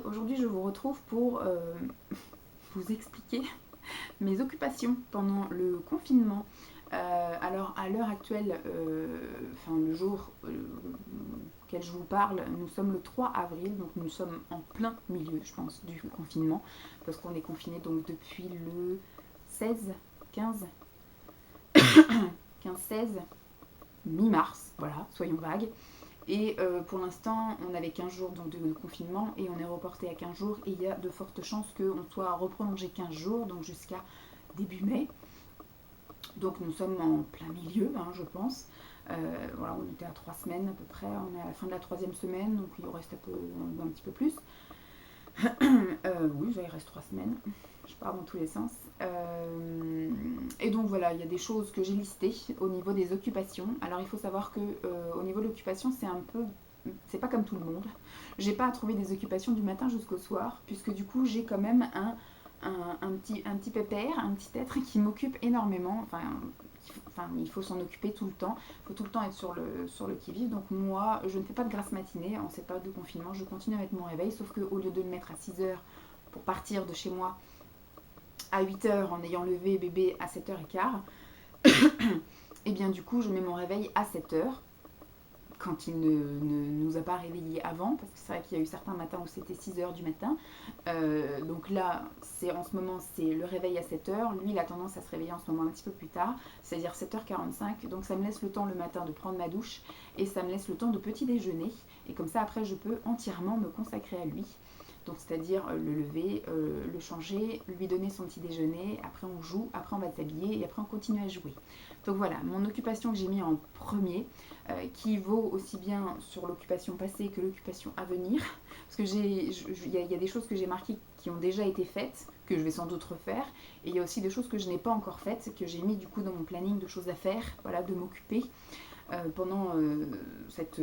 aujourd'hui je vous retrouve pour vous expliquer mes occupations pendant le confinement. Alors à l'heure actuelle, enfin le jour auquel je vous parle, nous sommes le 3 avril, donc nous sommes en plein milieu, je pense, du confinement, parce qu'on est confiné donc depuis le 16, 15, 15-16, mi-mars, voilà, soyons vagues. Et pour l'instant, on avait 15 jours donc, de confinement et on est reporté à 15 jours. Et il y a de fortes chances qu'on soit reprolongé 15 jours, donc jusqu'à début mai. Donc nous sommes en plein milieu, hein, je pense. Voilà, on était à 3 semaines à peu près. On est à la fin de la troisième semaine, donc il reste un petit peu plus. Oui, il reste 3 semaines. Je pars dans tous les sens. Et donc voilà, il y a des choses que j'ai listées au niveau des occupations. Alors il faut savoir que au niveau de l'occupation, c'est pas comme tout le monde. J'ai pas à trouver des occupations du matin jusqu'au soir, puisque du coup j'ai quand même un petit pépère, un petit être qui m'occupe énormément. Enfin, il faut s'en occuper tout le temps. Il faut tout le temps être sur le qui-vive. Donc moi, je ne fais pas de grasse matinée en cette période de confinement. Je continue à mettre mon réveil, sauf qu'au lieu de le mettre à 6 heures pour partir de chez moi à 8 heures en ayant levé bébé à 7h15, et bien du coup, je mets mon réveil à 7 heures quand il ne nous a pas réveillés avant, parce que c'est vrai qu'il y a eu certains matins où c'était 6 heures du matin. Donc là, en ce moment, c'est le réveil à 7 heures. Lui, il a tendance à se réveiller en ce moment un petit peu plus tard, c'est-à-dire 7h45. Donc ça me laisse le temps le matin de prendre ma douche et ça me laisse le temps de petit déjeuner. Et comme ça, après, je peux entièrement me consacrer à lui. Donc c'est-à-dire le lever, le changer, lui donner son petit déjeuner, après on joue, après on va s'habiller et après on continue à jouer. Donc voilà, mon occupation que j'ai mis en premier, qui vaut aussi bien sur l'occupation passée que l'occupation à venir. Parce que il y a des choses que j'ai marquées qui ont déjà été faites, que je vais sans doute refaire, et il y a aussi des choses que je n'ai pas encore faites, que j'ai mis du coup dans mon planning de choses à faire, voilà, de m'occuper pendant cette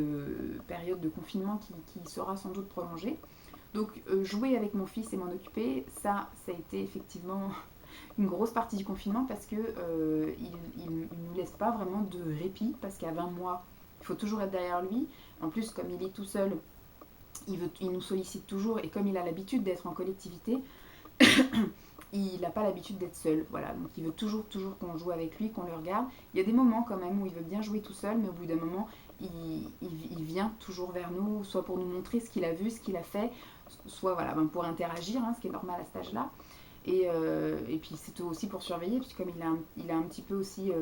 période de confinement qui sera sans doute prolongée. Donc jouer avec mon fils et m'en occuper, ça a été effectivement une grosse partie du confinement parce que il nous laisse pas vraiment de répit parce qu'à 20 mois, il faut toujours être derrière lui. En plus, comme il est tout seul, il nous sollicite toujours et comme il a l'habitude d'être en collectivité, il n'a pas l'habitude d'être seul. Voilà, donc il veut toujours qu'on joue avec lui, qu'on le regarde. Il y a des moments quand même où il veut bien jouer tout seul, mais au bout d'un moment, il vient toujours vers nous, soit pour nous montrer ce qu'il a vu, ce qu'il a fait, soit voilà, pour interagir, hein, ce qui est normal à cet âge-là. Et puis c'est aussi pour surveiller, puisque comme il a un petit peu aussi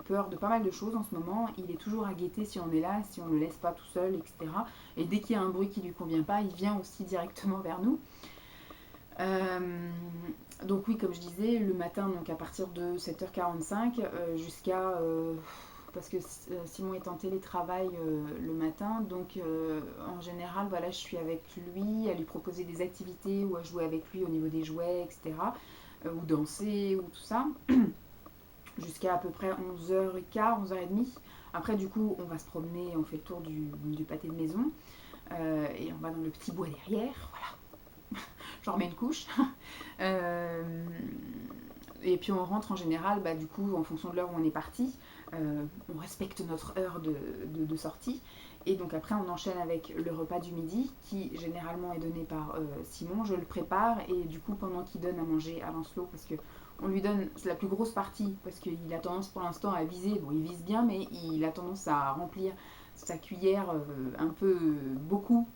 peur de pas mal de choses en ce moment, il est toujours à guetter si on est là, si on ne le laisse pas tout seul, etc. Et dès qu'il y a un bruit qui ne lui convient pas, il vient aussi directement vers nous. Donc oui, comme je disais, le matin, donc à partir de 7h45 jusqu'à... parce que Simon est en télétravail le matin, donc en général, voilà, je suis avec lui, à lui proposer des activités ou à jouer avec lui au niveau des jouets, etc. Ou danser, ou tout ça, jusqu'à à peu près 11h15, 11h30. Après, du coup, on va se promener, on fait le tour du pâté de maison, et on va dans le petit bois derrière, voilà, j'en remets une couche. Euh, et puis on rentre en général, bah, du coup, en fonction de l'heure où on est parti, on respecte notre heure de sortie. Et donc après, on enchaîne avec le repas du midi, qui généralement est donné par Simon. Je le prépare et du coup, pendant qu'il donne à manger à Lancelot, parce que on lui donne la plus grosse partie, parce qu'il a tendance pour l'instant à viser, bon, il vise bien, mais il a tendance à remplir sa cuillère un peu beaucoup.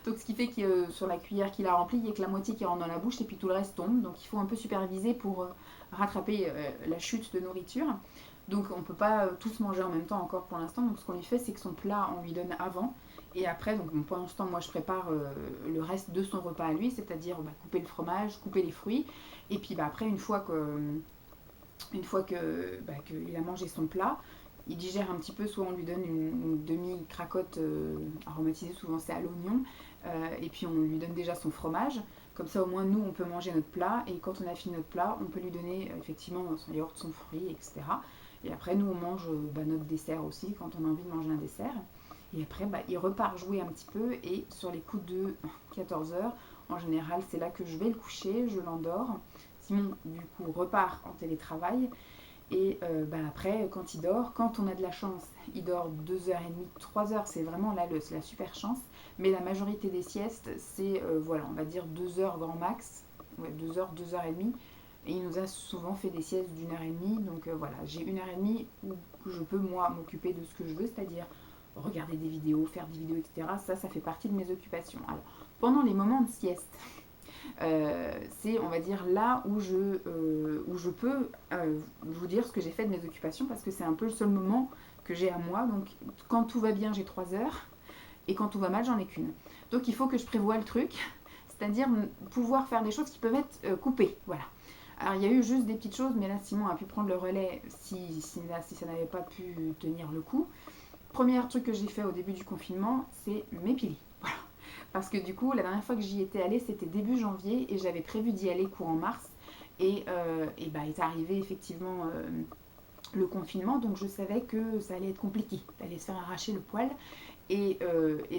Donc ce qui fait que sur la cuillère qu'il a remplie, il n'y a que la moitié qui rentre dans la bouche et puis tout le reste tombe. Donc il faut un peu superviser pour rattraper la chute de nourriture. Donc on ne peut pas tous manger en même temps encore pour l'instant. Donc ce qu'on lui fait, c'est que son plat, on lui donne avant. Et après, donc pour l'instant, moi je prépare le reste de son repas à lui, c'est-à-dire couper le fromage, couper les fruits. Et puis après, une fois qu'il a mangé son plat, il digère un petit peu, soit on lui donne une demi-cracotte aromatisée, souvent c'est à l'oignon, et puis on lui donne déjà son fromage. Comme ça, au moins, nous, on peut manger notre plat, et quand on a fini notre plat, on peut lui donner effectivement son yaourt, son fruit, etc. Et après, nous, on mange notre dessert aussi, quand on a envie de manger un dessert. Et après, il repart jouer un petit peu, et sur les coups de 14h, en général, c'est là que je vais le coucher, je l'endors. Simon, du coup, repart en télétravail. Et après, quand il dort, quand on a de la chance, il dort 2h30, 3 heures, c'est vraiment là c'est la super chance. Mais la majorité des siestes, c'est, voilà, on va dire 2 heures grand max, ouais, 2 heures, 2h30. Et il nous a souvent fait des siestes d'1h30. Donc voilà, j'ai 1h30 où je peux, moi, m'occuper de ce que je veux, c'est-à-dire regarder des vidéos, faire des vidéos, etc. Ça fait partie de mes occupations. Alors, pendant les moments de sieste, c'est, on va dire, là où je peux vous dire ce que j'ai fait de mes occupations, parce que c'est un peu le seul moment que j'ai à moi. Donc, quand tout va bien, j'ai 3 heures, et quand tout va mal, j'en ai qu'une. Donc, il faut que je prévoie le truc, c'est-à-dire pouvoir faire des choses qui peuvent être coupées. Voilà. Alors, il y a eu juste des petites choses, mais là, Simon a pu prendre le relais si ça n'avait pas pu tenir le coup. Premier truc que j'ai fait au début du confinement, c'est m'épiler. Voilà. Parce que du coup, la dernière fois que j'y étais allée, c'était début janvier et j'avais prévu d'y aller courant mars. Et bah, est arrivé effectivement le confinement, donc je savais que ça allait être compliqué, d'aller se faire arracher le poil. Et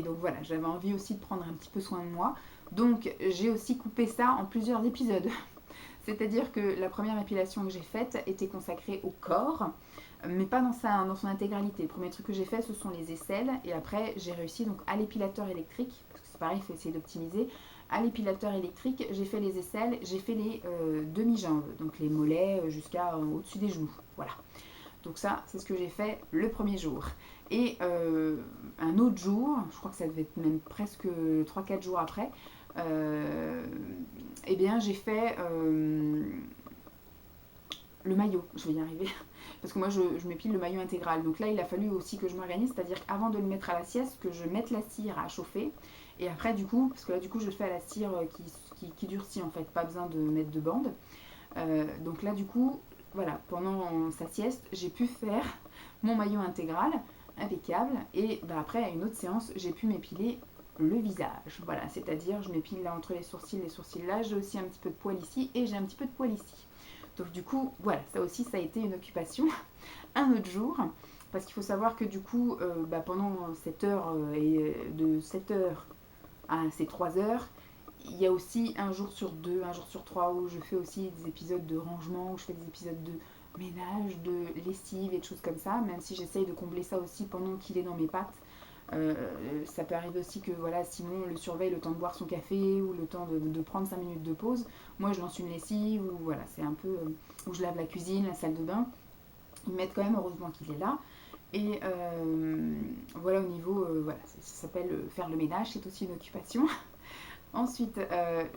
donc voilà, j'avais envie aussi de prendre un petit peu soin de moi. Donc j'ai aussi coupé ça en plusieurs épisodes. C'est-à-dire que la première épilation que j'ai faite était consacrée au corps, mais pas dans son intégralité. Le premier truc que j'ai fait, ce sont les aisselles, et après j'ai réussi donc à l'épilateur électrique, parce que c'est pareil, il faut essayer d'optimiser. À l'épilateur électrique, j'ai fait les aisselles, j'ai fait les demi-jambes, donc les mollets jusqu'à au-dessus des genoux. Voilà. Donc ça, c'est ce que j'ai fait le premier jour. Et un autre jour, je crois que ça devait être même presque 3-4 jours après, eh bien j'ai fait le maillot, je vais y arriver. Parce que moi, je m'épile le maillot intégral. Donc là, il a fallu aussi que je m'organise, c'est-à-dire qu'avant de le mettre à la sieste, que je mette la cire à chauffer. Et après, du coup, parce que là, du coup, je le fais à la cire qui durcit, en fait. Pas besoin de mettre de bande. Donc là, du coup, voilà, pendant sa sieste, j'ai pu faire mon maillot intégral, impeccable. Et bah, après, à une autre séance, j'ai pu m'épiler le visage. Voilà, c'est-à-dire, je m'épile là entre les sourcils là. J'ai aussi un petit peu de poil ici et j'ai un petit peu de poil ici. Donc du coup, voilà, ça aussi, ça a été une occupation. Un autre jour, parce qu'il faut savoir que du coup, pendant cette heure, et de 7 heures à ces 3 heures, il y a aussi un jour sur deux, un jour sur trois où je fais aussi des épisodes de rangement, où je fais des épisodes de ménage, de lessive et de choses comme ça, même si j'essaye de combler ça aussi pendant qu'il est dans mes pattes. Ça peut arriver aussi que voilà, Simon le surveille le temps de boire son café ou le temps de prendre 5 minutes de pause. Moi, je lance une lessive ou voilà, c'est un peu où je lave la cuisine, la salle de bain. Ils mettent quand même, heureusement qu'il est là. Et voilà, au niveau, voilà, ça s'appelle faire le ménage, c'est aussi une occupation. Ensuite,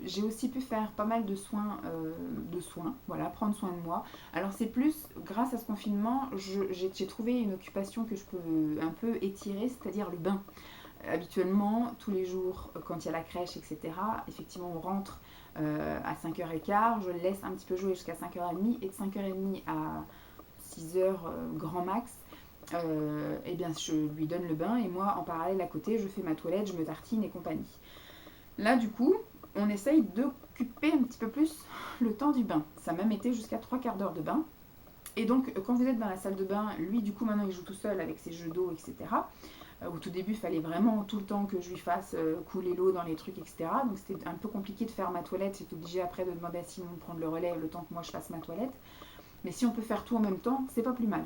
j'ai aussi pu faire pas mal de soins, voilà, prendre soin de moi. Alors c'est plus, grâce à ce confinement, j'ai trouvé une occupation que je peux un peu étirer, c'est-à-dire le bain. Habituellement, tous les jours, quand il y a la crèche, etc., effectivement, on rentre à 5h15, je le laisse un petit peu jouer jusqu'à 5h30, et de 5h30 à 6h grand max, eh bien, je lui donne le bain, et moi, en parallèle à côté, je fais ma toilette, je me tartine et compagnie. Là, du coup, on essaye d'occuper un petit peu plus le temps du bain. Ça a même été jusqu'à 3 quarts d'heure de bain. Et donc, quand vous êtes dans la salle de bain, lui, du coup, maintenant, il joue tout seul avec ses jeux d'eau, etc. Au tout début, il fallait vraiment tout le temps que je lui fasse couler l'eau dans les trucs, etc. Donc, c'était un peu compliqué de faire ma toilette. J'étais obligée après de demander à Simon de prendre le relais le temps que moi je fasse ma toilette. Mais si on peut faire tout en même temps, c'est pas plus mal.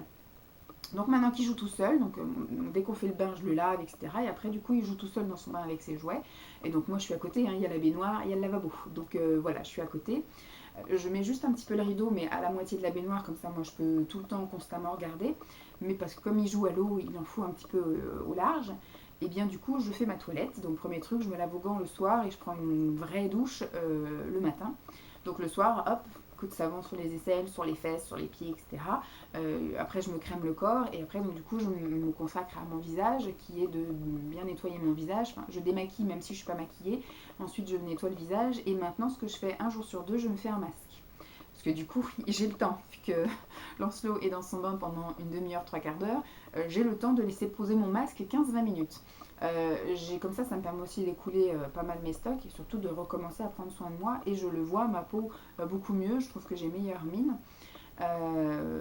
Donc maintenant qu'il joue tout seul, donc dès qu'on fait le bain, je le lave, etc. Et après, du coup, il joue tout seul dans son bain avec ses jouets. Et donc moi, je suis à côté, hein, il y a la baignoire, il y a le lavabo. Donc voilà, je suis à côté. Je mets juste un petit peu le rideau, mais à la moitié de la baignoire, comme ça, moi, je peux tout le temps constamment regarder. Mais parce que comme il joue à l'eau, il en fout un petit peu au large. Et bien du coup, je fais ma toilette. Donc premier truc, je me lave aux gants le soir et je prends une vraie douche le matin. Donc le soir, hop, coup de savon sur les aisselles, sur les fesses, sur les pieds, etc. Après, je me crème le corps et après, donc du coup, je me consacre à mon visage, qui est de bien nettoyer mon visage. Enfin, je démaquille même si je ne suis pas maquillée. Ensuite, je nettoie le visage et maintenant, ce que je fais un jour sur deux, je me fais un masque. Parce que du coup, j'ai le temps, vu que Lancelot est dans son bain pendant une demi-heure, 3 quarts d'heure, j'ai le temps de laisser poser mon masque 15-20 minutes. Comme ça me permet aussi d'écouler pas mal mes stocks et surtout de recommencer à prendre soin de moi. Et je le vois, ma peau beaucoup mieux, je trouve que j'ai meilleure mine.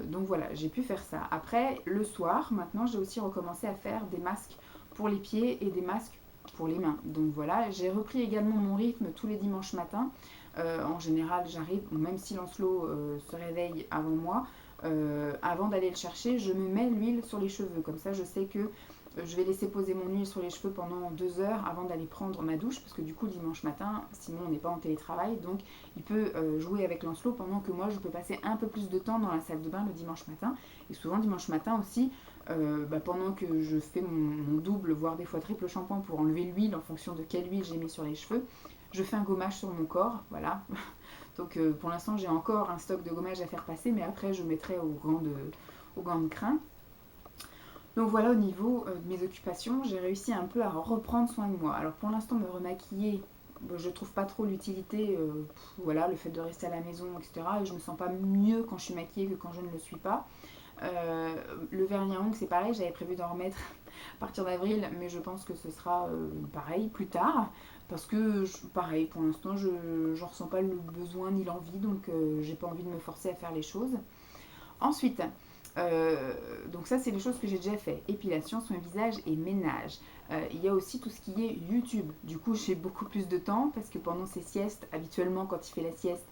Donc voilà, j'ai pu faire ça. Après, le soir, maintenant, j'ai aussi recommencé à faire des masques pour les pieds et des masques pour les mains. Donc voilà, j'ai repris également mon rythme tous les dimanches matins. En général, j'arrive, même si Lancelot se réveille avant moi, avant d'aller le chercher, je me mets l'huile sur les cheveux. Comme ça, je sais que je vais laisser poser mon huile sur les cheveux pendant 2 heures avant d'aller prendre ma douche, parce que du coup dimanche matin, Simon n'est pas en télétravail, donc il peut jouer avec Lancelot pendant que moi je peux passer un peu plus de temps dans la salle de bain le dimanche matin. Et souvent dimanche matin aussi, pendant que je fais mon double, voire des fois triple shampoing pour enlever l'huile en fonction de quelle huile j'ai mis sur les cheveux, je fais un gommage sur mon corps, voilà. Donc pour l'instant j'ai encore un stock de gommage à faire passer, mais après je mettrai aux gants de crin. Donc voilà, au niveau de mes occupations, j'ai réussi un peu à reprendre soin de moi. Alors pour l'instant, me remaquiller, je trouve pas trop l'utilité, voilà, le fait de rester à la maison, etc. Et je me sens pas mieux quand je suis maquillée que quand je ne le suis pas. Le vernis à ongles, c'est pareil, j'avais prévu d'en remettre à partir d'avril, mais je pense que ce sera pareil plus tard. Parce que, pareil, pour l'instant, je n'en ressens pas le besoin ni l'envie, donc j'ai pas envie de me forcer à faire les choses. Ensuite, donc ça c'est les choses que j'ai déjà fait. Épilation, soin visage et ménage. Il y a aussi tout ce qui est YouTube. Du coup j'ai beaucoup plus de temps parce que pendant ces siestes, habituellement quand il fait la sieste,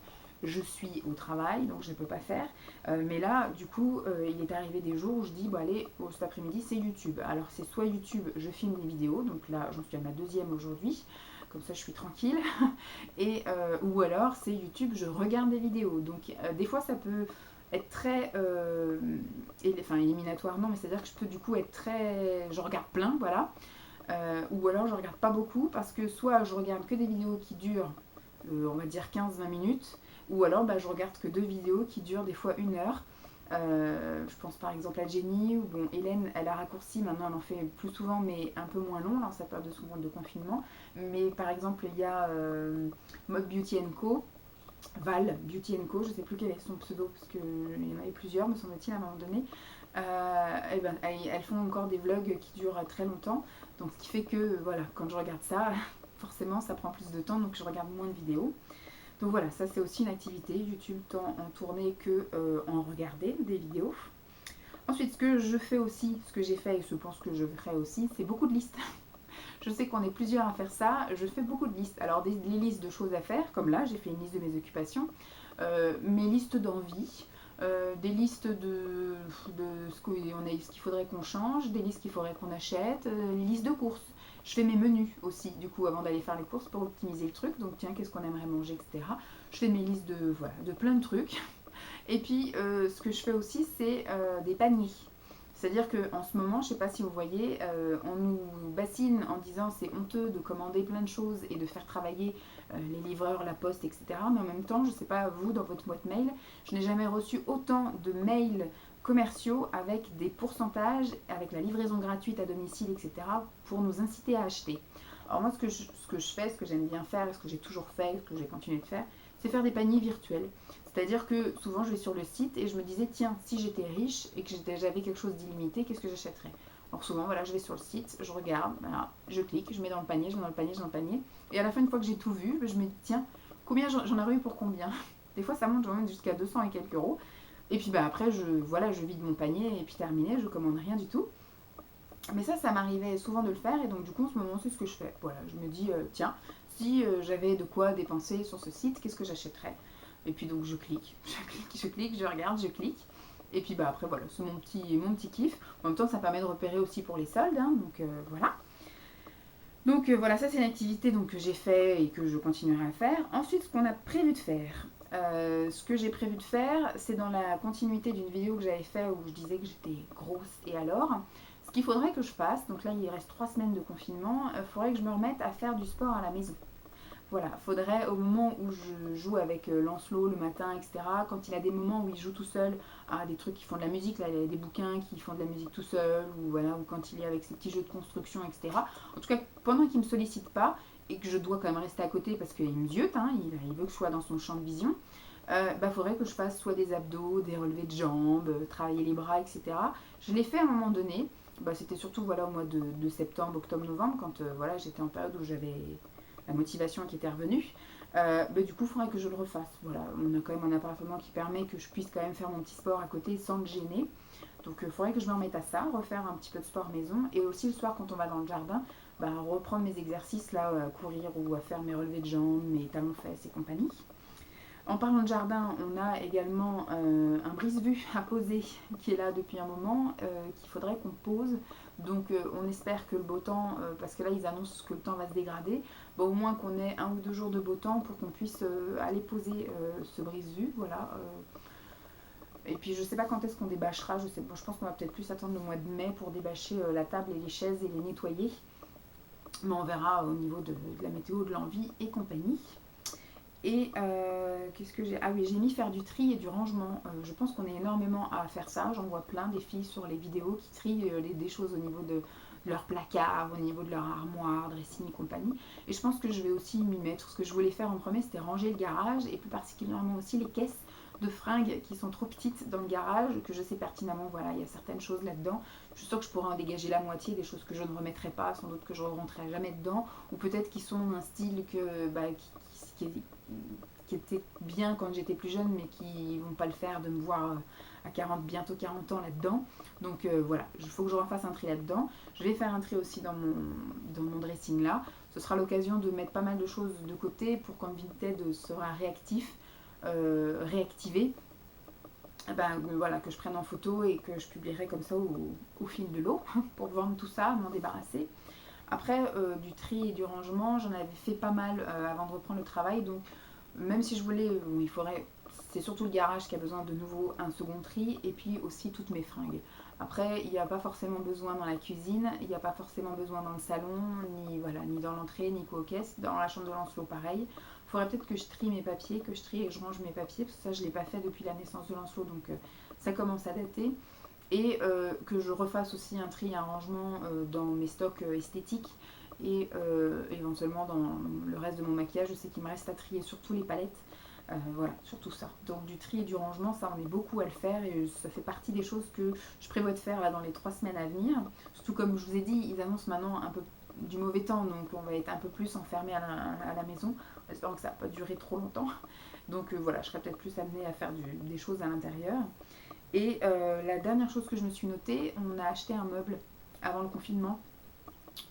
je suis au travail, donc je ne peux pas faire. Mais là, du coup, il est arrivé des jours où je dis, bon allez, cet après-midi c'est YouTube. Alors c'est soit YouTube, je filme des vidéos, donc là j'en suis à ma deuxième aujourd'hui, comme ça je suis tranquille. Et, ou alors c'est YouTube, je regarde des vidéos. Donc des fois ça peut être très éliminatoire, non, mais c'est à dire que je peux du coup être très, je regarde plein, voilà. Ou alors je regarde pas beaucoup parce que soit je regarde que des vidéos qui durent on va dire 15-20 minutes, ou alors je regarde que 2 vidéos qui durent des fois 1 heure. Je pense par exemple à Jenny, ou bon, Hélène, elle a raccourci, maintenant elle en fait plus souvent, mais un peu moins long, dans sa période de confinement. Mais par exemple, il y a Mode Beauty Co. Val Beauty Co, je ne sais plus quel est son pseudo, parce qu'il y en avait plusieurs, me semble-t-il, à un moment donné. Elles font encore des vlogs qui durent très longtemps, donc ce qui fait que, voilà, quand je regarde ça, forcément ça prend plus de temps, donc je regarde moins de vidéos. Donc voilà, ça c'est aussi une activité, YouTube tant en tourner que en regarder des vidéos. Ensuite, ce que je fais aussi, ce que j'ai fait et je pense que je ferai aussi, c'est beaucoup de listes. Je sais qu'on est plusieurs à faire ça, je fais beaucoup de listes. Alors des listes de choses à faire, comme là, j'ai fait une liste de mes occupations, mes listes d'envie, des listes de ce qu'il faudrait qu'on change, des listes qu'il faudrait qu'on achète, les listes de courses. Je fais mes menus aussi, du coup, avant d'aller faire les courses pour optimiser le truc. Donc, tiens, qu'est-ce qu'on aimerait manger, etc. Je fais mes listes de plein de trucs. Et puis, ce que je fais aussi, c'est des paniers. C'est-à-dire qu'en ce moment, je ne sais pas si vous voyez, on nous bassine en disant c'est honteux de commander plein de choses et de faire travailler les livreurs, la poste, etc. Mais en même temps, je ne sais pas vous, dans votre boîte mail, je n'ai jamais reçu autant de mails commerciaux avec des pourcentages, avec la livraison gratuite à domicile, etc. pour nous inciter à acheter. Alors moi, ce que je fais, ce que j'aime bien faire, ce que j'ai toujours fait, ce que j'ai continué de faire, c'est faire des paniers virtuels. C'est-à-dire que souvent je vais sur le site et je me disais tiens, si j'étais riche et que j'avais quelque chose d'illimité, qu'est-ce que j'achèterais? Alors souvent voilà, je vais sur le site, je regarde, voilà, je clique, je mets dans le panier, je mets dans le panier, je mets dans le panier. Et à la fin, une fois que j'ai tout vu, je me dis tiens, combien j'en aurais eu pour combien? Des fois ça monte, j'en monte jusqu'à 200 et quelques euros. Et puis après, je vide mon panier et puis terminé, je commande rien du tout. Mais ça m'arrivait souvent de le faire et donc du coup en ce moment c'est ce que je fais. Voilà, je me dis tiens, si j'avais de quoi dépenser sur ce site, qu'est-ce que j'achèterais? Et puis donc je clique, je clique, je regarde, je clique. Et puis après voilà, c'est mon petit kiff. En même temps ça permet de repérer aussi pour les soldes, hein, donc voilà. Donc voilà, ça c'est une activité donc, que j'ai fait et que je continuerai à faire. Ensuite, ce qu'on a prévu de faire. Ce que j'ai prévu de faire, c'est dans la continuité d'une vidéo que j'avais fait où je disais que j'étais grosse et alors. Ce qu'il faudrait que je fasse, donc là il reste 3 semaines de confinement, il faudrait que je me remette à faire du sport à la maison. Voilà, faudrait au moment où je joue avec Lancelot le matin, etc., quand il a des moments où il joue tout seul à des trucs qui font de la musique, là il y a des bouquins qui font de la musique tout seul, ou voilà, ou quand il est avec ses petits jeux de construction, etc. En tout cas, pendant qu'il ne me sollicite pas, et que je dois quand même rester à côté parce qu'il me ziote, hein, il veut que je sois dans son champ de vision, faudrait que je fasse soit des abdos, des relevés de jambes, travailler les bras, etc. Je l'ai fait à un moment donné, c'était surtout voilà, au mois de septembre, octobre, novembre, quand voilà, j'étais en période où j'avais la motivation qui était revenue. Du coup, il faudrait que je le refasse. Voilà, on a quand même un appartement qui permet que je puisse quand même faire mon petit sport à côté sans me gêner. Donc, il faudrait que je me remette à ça, refaire un petit peu de sport maison. Et aussi le soir, quand on va dans le jardin, reprendre mes exercices là, à courir ou à faire mes relevés de jambes, mes talons fesses et compagnie. En parlant de jardin, on a également un brise-vue à poser qui est là depuis un moment, qu'il faudrait qu'on pose. Donc on espère que le beau temps, parce que là ils annoncent que le temps va se dégrader, bon, au moins qu'on ait 1 ou 2 jours de beau temps pour qu'on puisse aller poser ce brise-vue. Voilà. Et puis je sais pas quand est-ce qu'on débâchera, je pense qu'on va peut-être plus attendre le mois de mai pour débâcher la table et les chaises et les nettoyer. Mais on verra au niveau de la météo, de l'envie et compagnie. Et qu'est-ce que j'ai... Ah oui, j'ai mis faire du tri et du rangement. Je pense qu'on est énormément à faire ça. J'en vois plein des filles sur les vidéos qui trient des choses au niveau de leur placard, au niveau de leur armoire, dressing et compagnie. Et je pense que je vais aussi m'y mettre. Ce que je voulais faire en premier, c'était ranger le garage et plus particulièrement aussi les caisses de fringues qui sont trop petites dans le garage, que je sais pertinemment, voilà, il y a certaines choses là-dedans. Je suis sûre que je pourrais en dégager la moitié, des choses que je ne remettrai pas, sans doute que je ne rentrerai jamais dedans, ou peut-être qui sont un style qui était bien quand j'étais plus jeune, mais qui vont pas le faire de me voir à 40, bientôt 40 ans là-dedans. Donc voilà, il faut que je refasse un tri là-dedans. Je vais faire un tri aussi dans mon dressing là. Ce sera l'occasion de mettre pas mal de choses de côté pour quand Vinted sera réactivé, ben, voilà, que je prenne en photo et que je publierai comme ça au fil de l'eau pour vendre tout ça, m'en débarrasser. Après, du tri et du rangement, j'en avais fait pas mal avant de reprendre le travail, donc même si je voulais, il faudrait, c'est surtout le garage qui a besoin de nouveau un second tri, et puis aussi toutes mes fringues. Après, il n'y a pas forcément besoin dans la cuisine, il n'y a pas forcément besoin dans le salon, ni, voilà, ni dans l'entrée, ni qu'aux caisses. Dans la chambre de Lancelot, pareil. Il faudrait peut-être que je trie mes papiers, que je trie et que je range mes papiers, parce que ça, je ne l'ai pas fait depuis la naissance de Lancelot, donc ça commence à dater. Et que je refasse aussi un tri et un rangement dans mes stocks esthétiques et éventuellement dans le reste de mon maquillage. Je sais qu'il me reste à trier surtout les palettes, voilà, surtout ça. Donc du tri et du rangement, ça on est beaucoup à le faire et ça fait partie des choses que je prévois de faire là dans les 3 semaines à venir. Surtout comme je vous ai dit, ils annoncent maintenant un peu du mauvais temps, donc on va être un peu plus enfermé à la maison, en espérant que ça va pas durer trop longtemps. Donc voilà, je serai peut-être plus amenée à faire des choses à l'intérieur. Et la dernière chose que je me suis notée, on a acheté un meuble avant le confinement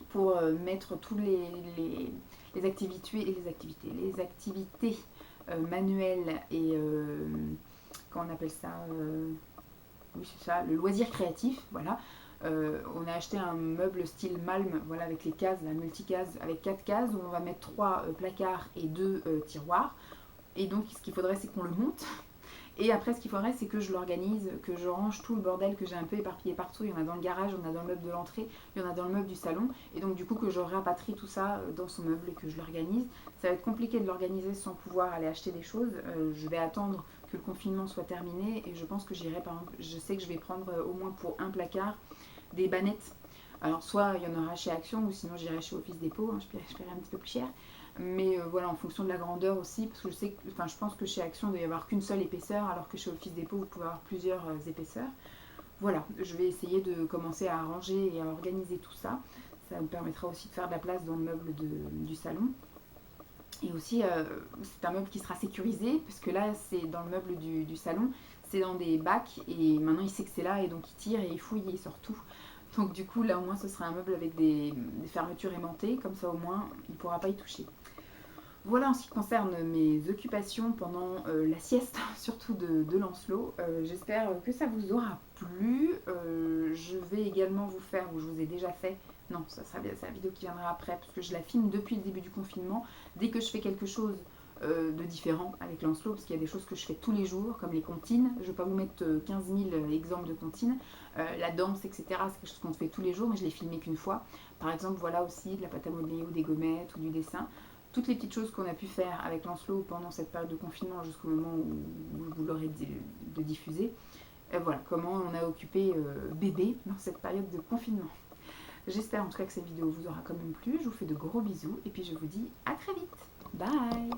pour mettre tous les activités manuelles et comment on appelle ça, oui c'est ça, le loisir créatif, voilà. On a acheté un meuble style Malm, voilà, avec les cases, la multicase, avec 4 cases où on va mettre 3 placards et 2 tiroirs. Et donc ce qu'il faudrait, c'est qu'on le monte. Et après, ce qu'il faudrait, c'est que je l'organise, que je range tout le bordel que j'ai un peu éparpillé partout. Il y en a dans le garage, il y en a dans le meuble de l'entrée, il y en a dans le meuble du salon. Et donc, du coup, que je rapatrie tout ça dans son meuble et que je l'organise. Ça va être compliqué de l'organiser sans pouvoir aller acheter des choses. Je vais attendre que le confinement soit terminé et je pense que j'irai, par exemple, je sais que je vais prendre au moins pour un placard des bannettes. Alors, soit il y en aura chez Action ou sinon j'irai chez Office Dépôt, hein, je paierai un petit peu plus cher. Mais voilà, en fonction de la grandeur aussi, parce que je pense que chez Action, il ne doit y avoir qu'une seule épaisseur, alors que chez Office Dépôt, vous pouvez avoir plusieurs épaisseurs. Voilà, je vais essayer de commencer à arranger et à organiser tout ça. Ça me permettra aussi de faire de la place dans le meuble du salon. Et aussi, c'est un meuble qui sera sécurisé, parce que là, c'est dans le meuble du salon, c'est dans des bacs, et maintenant il sait que c'est là, et donc il tire et il fouille et il sort tout. Donc du coup, là au moins, ce sera un meuble avec des fermetures aimantées, comme ça au moins, il ne pourra pas y toucher. Voilà en ce qui concerne mes occupations pendant la sieste, surtout de Lancelot. J'espère que ça vous aura plu. Je vais également vous faire, ou je vous ai déjà fait, non, ça sera la vidéo qui viendra après, parce que je la filme depuis le début du confinement. Dès que je fais quelque chose de différent avec Lancelot, parce qu'il y a des choses que je fais tous les jours, comme les comptines. Je ne vais pas vous mettre 15 000 exemples de comptines. La danse, etc., c'est quelque chose qu'on fait tous les jours, mais je l'ai filmé qu'une fois. Par exemple, voilà aussi de la pâte à modeler ou des gommettes ou du dessin. Toutes les petites choses qu'on a pu faire avec Lancelot pendant cette période de confinement jusqu'au moment où je vous l'aurai de diffuser. Voilà, comment on a occupé bébé dans cette période de confinement. J'espère en tout cas que cette vidéo vous aura quand même plu. Je vous fais de gros bisous et puis je vous dis à très vite. Bye!